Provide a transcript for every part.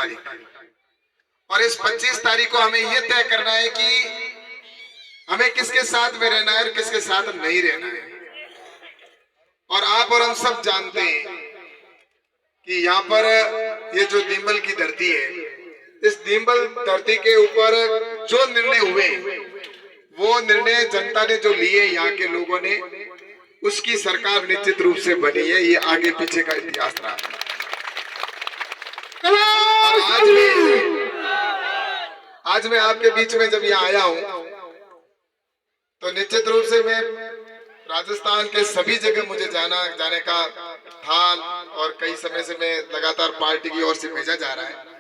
तारीख, और इस 25 तारीख को हमें यह तय करना है कि हमें किसके साथ में रहना है और किसके साथ नहीं रहना है। और आप और हम सब जानते हैं कि यहाँ पर ये जो नींबल की धरती है, इस नींबल धरती के ऊपर जो निर्णय हुए, वो निर्णय जनता ने जो लिए, यहाँ के लोगों ने, उसकी सरकार निश्चित रूप से बनी है। ये आगे पीछे का इतिहास रहा। आज मैं आपके बीच में जब यहाँ आया हूँ तो निश्चित रूप से मैं राजस्थान के सभी जगह मुझे जाने का था, और कई समय से मैं लगातार पार्टी की ओर से भेजा जा रहा है।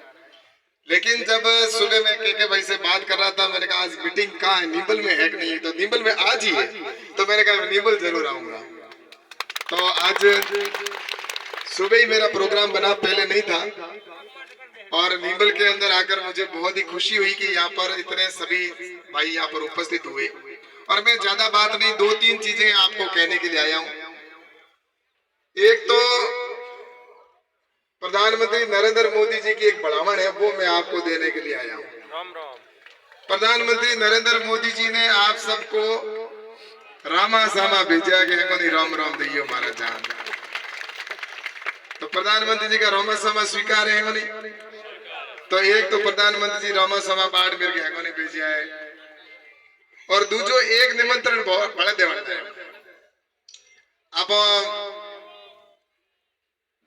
लेकिन जब सुबह मैं के भाई से बात कर रहा था, मैंने कहा आज मीटिंग कहाँ है, नींबल में है कि नहीं? तो नींबल में आज ही है। तो मैंने कहा नींबल जरूर आऊंगा। तो आज सुबह ही मेरा प्रोग्राम बना, पहले नहीं था, और नींबल के अंदर आकर मुझे बहुत ही खुशी हुई कि यहाँ पर इतने सभी भाई यहाँ पर उपस्थित हुए। और मैं ज्यादा बात नहीं, 2-3 चीजें आपको कहने के लिए आया हूँ। एक तो प्रधानमंत्री नरेंद्र मोदी जी की एक बढ़ावण है, वो मैं आपको देने के लिए आया हूँ। प्रधानमंत्री नरेंद्र मोदी जी ने आप सबको रामा सामा भेजा कि राम राम दैयो मारा जान। तो प्रधानमंत्री जी का रामा सामा स्वीकार है नहीं? तो एक तो प्रधानमंत्री जी रामा सामा बाढ़ मेरे हैंगोनी भेजा है, और दूसरो एक निमंत्रण बड़ा देवाना है। अब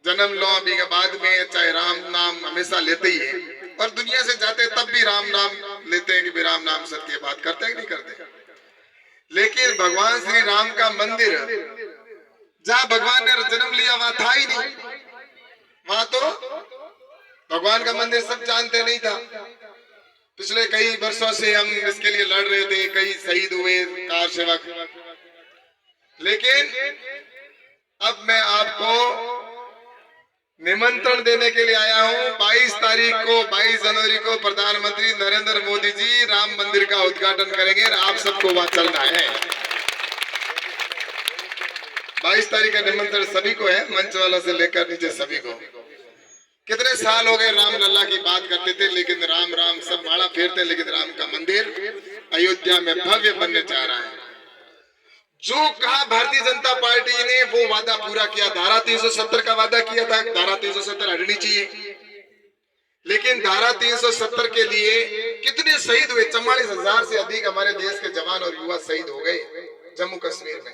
जन्म लो अभी के बाद में चाहे राम नाम हमेशा लेते ही है, और दुनिया से जाते तब भी राम नाम लेते हैं कि राम नाम सत्य बात करते हैं कि नहीं करते। लेकिन भगवान श्री राम का मंदिर जहाँ भगवान ने जन्म लिया वहां था ही नहीं। वहां तो भगवान का मंदिर सब जानते नहीं था। पिछले कई वर्षों से हम इसके लिए लड़ रहे थे, कई शहीद हुए कार सेवक। लेकिन अब मैं आपको निमंत्रण देने के लिए आया हूं। 22 तारीख को, 22 जनवरी को प्रधानमंत्री नरेंद्र मोदी जी राम मंदिर का उद्घाटन करेंगे, और आप सबको वहां चलना है। 22 तारीख का निमंत्रण सभी को है, मंच वालों से लेकर नीचे सभी को। कितने साल हो गए राम लल्ला की बात करते थे, लेकिन राम राम सब माला फेरते, लेकिन राम का मंदिर अयोध्या में भव्य बनने जा रहा है। जो कहा भारतीय जनता पार्टी ने वो वादा पूरा किया। धारा 370 का वादा किया था, धारा 370 हटनी चाहिए। लेकिन धारा 370 के लिए कितने शहीद हुए? 44,000 से अधिक हमारे देश के जवान और युवा शहीद हो गए जम्मू कश्मीर में।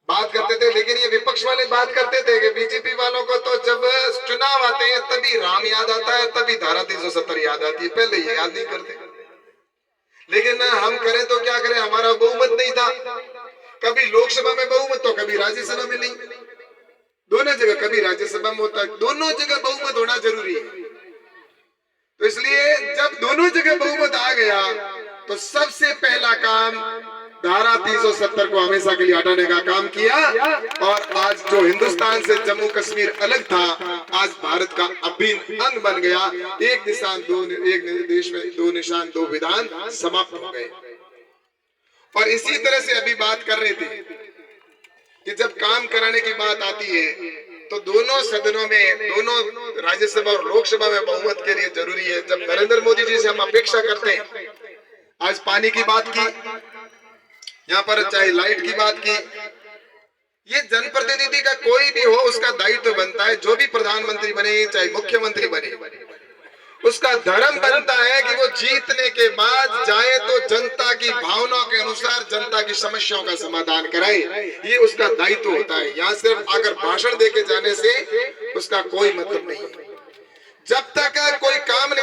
बात करते थे, लेकिन ये विपक्ष वाले बात करते थे कि बीजेपी वालों को तो जब चुनाव आते हैं तभी राम याद आता है, तभी धारा 370 याद आती है, पहले ये याद नहीं करते। लेकिन हम करें तो क्या करें, हमारा बहुमत नहीं था। कभी लोकसभा में बहुमत तो कभी राज्यसभा में नहीं, दोनों जगह, कभी राज्यसभा में होता है। दोनों जगह बहुमत होना जरूरी है। तो इसलिए जब दोनों जगह बहुमत आ गया तो सबसे पहला काम धारा 370 को हमेशा के लिए हटाने का काम किया। और आज जो हिंदुस्तान से जम्मू कश्मीर अलग था, आज भारत का अभिन्न अंग बन गया। एक देश में 2 निशान 2 विधान समाप्त हो गए। और इसी तरह से अभी बात कर रहे थे कि जब काम कराने की बात आती है तो दोनों सदनों में, दोनों राज्यसभा और लोकसभा में बहुमत के लिए जरूरी है। जब नरेंद्र मोदी जी से हम अपेक्षा करते हैं, आज पानी की बात की, यहाँ पर चाहे लाइट की बात की, ये जनप्रतिनिधि का कोई भी हो उसका दायित्व बनता है। जो भी प्रधानमंत्री बने, चाहे मुख्यमंत्री बने, उसका धर्म बनता है कि वो जीतने के बाद जाए तो जनता की भावनाओं के अनुसार जनता की समस्याओं का समाधान कराए। ये उसका दायित्व होता है। यहाँ सिर्फ आकर भाषण देके जाने से उसका कोई मतलब नहीं। जब तक कोई काम नहीं